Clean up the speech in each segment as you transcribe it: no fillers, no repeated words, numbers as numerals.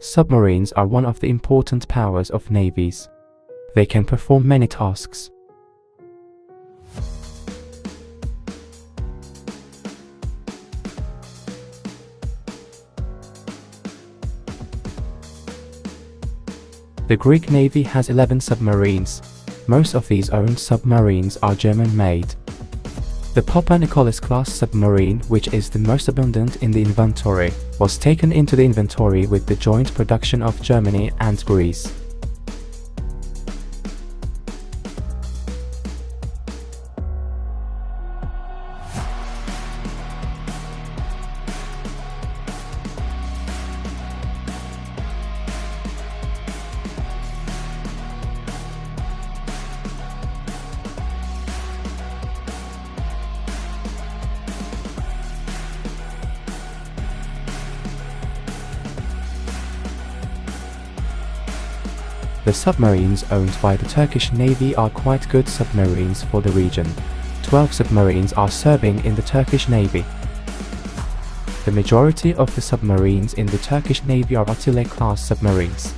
Submarines are one of the important powers of navies. They can perform many tasks. The Greek Navy has 11 submarines. Most of these owned submarines are German-made. The Papa Nicholas-class submarine, which is the most abundant in the inventory, was taken into the inventory with the joint production of Germany and Greece. The submarines owned by the Turkish Navy are quite good submarines for the region. 12 submarines are serving in the Turkish Navy. The majority of the submarines in the Turkish Navy are Attila-class submarines.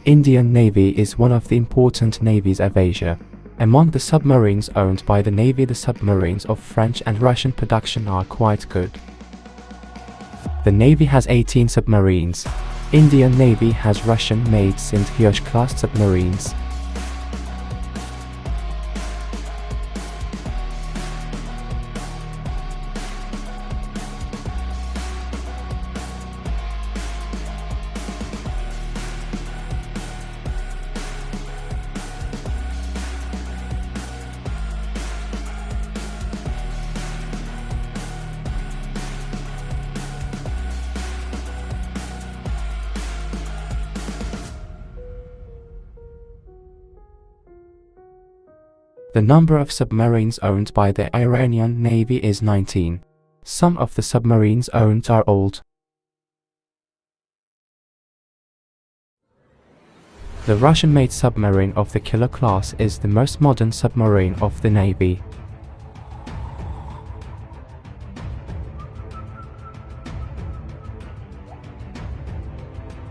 Indian Navy is one of the important navies of Asia. Among the submarines owned by the Navy, the submarines of French and Russian production are quite good. The Navy has 18 submarines. Indian Navy has Russian-made Sindh-class submarines. The number of submarines owned by the Iranian Navy is 19. Some of the submarines owned are old. The Russian-made submarine of the Killer class is the most modern submarine of the Navy.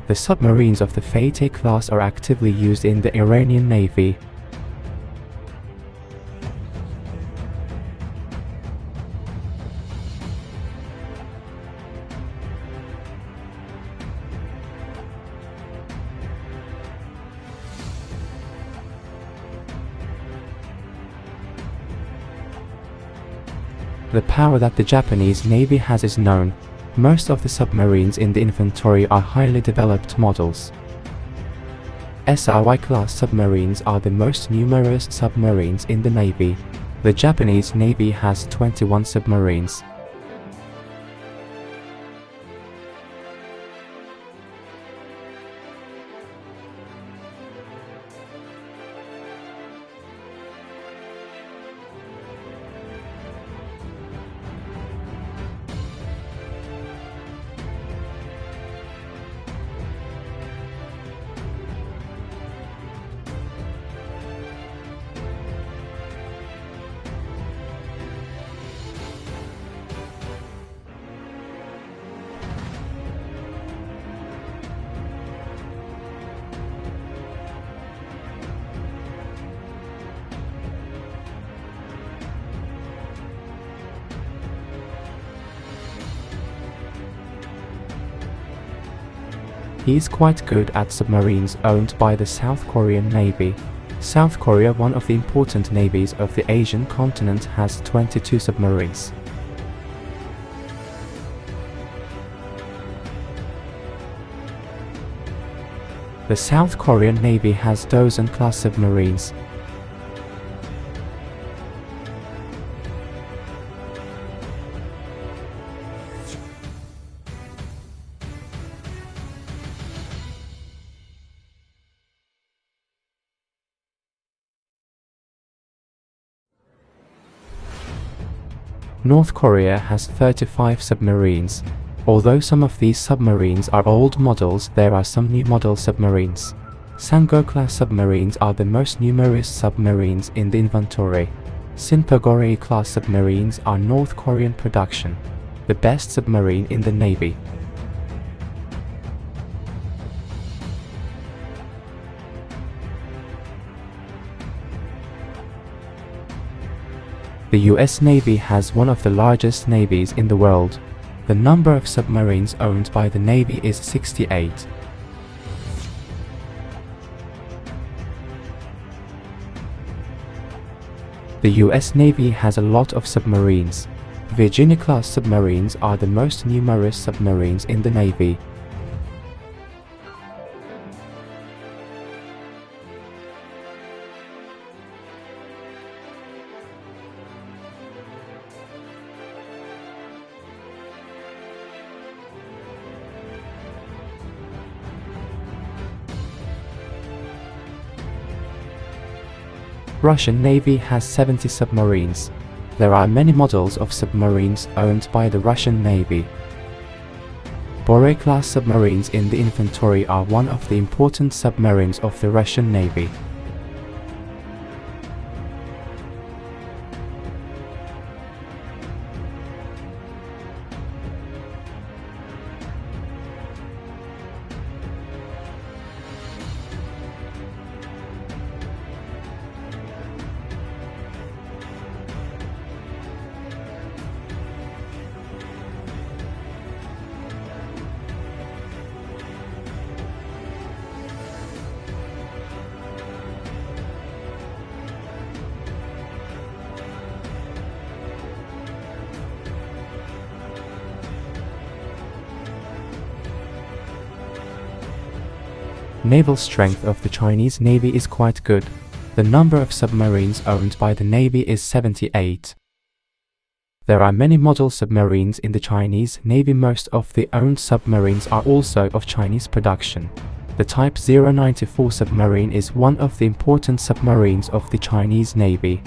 The submarines of the Fateh class are actively used in the Iranian Navy. The power that the Japanese Navy has is known. Most of the submarines in the inventory are highly developed models. SRY-class submarines are the most numerous submarines in the Navy. The Japanese Navy has 21 submarines. He is quite good at submarines owned by the South Korean Navy. South Korea, one of the important navies of the Asian continent, has 22 submarines. The South Korean Navy has Dosan-class submarines. North Korea has 35 submarines. Although some of these submarines are old models, there are some new model submarines. Sanggo-class submarines are the most numerous submarines in the inventory. Sinpogorye-class submarines are North Korean production, the best submarine in the Navy. The US Navy has one of the largest navies in the world. The number of submarines owned by the Navy is 68. The US Navy has a lot of submarines. Virginia-class submarines are the most numerous submarines in the Navy. Russian Navy has 70 submarines. There are many models of submarines owned by the Russian Navy. Borei-class submarines in the inventory are one of the important submarines of the Russian Navy. Naval strength of the Chinese Navy is quite good. The number of submarines owned by the Navy is 78. There are many model submarines in the Chinese Navy. Most of the owned submarines are also of Chinese production. The Type 094 submarine is one of the important submarines of the Chinese Navy.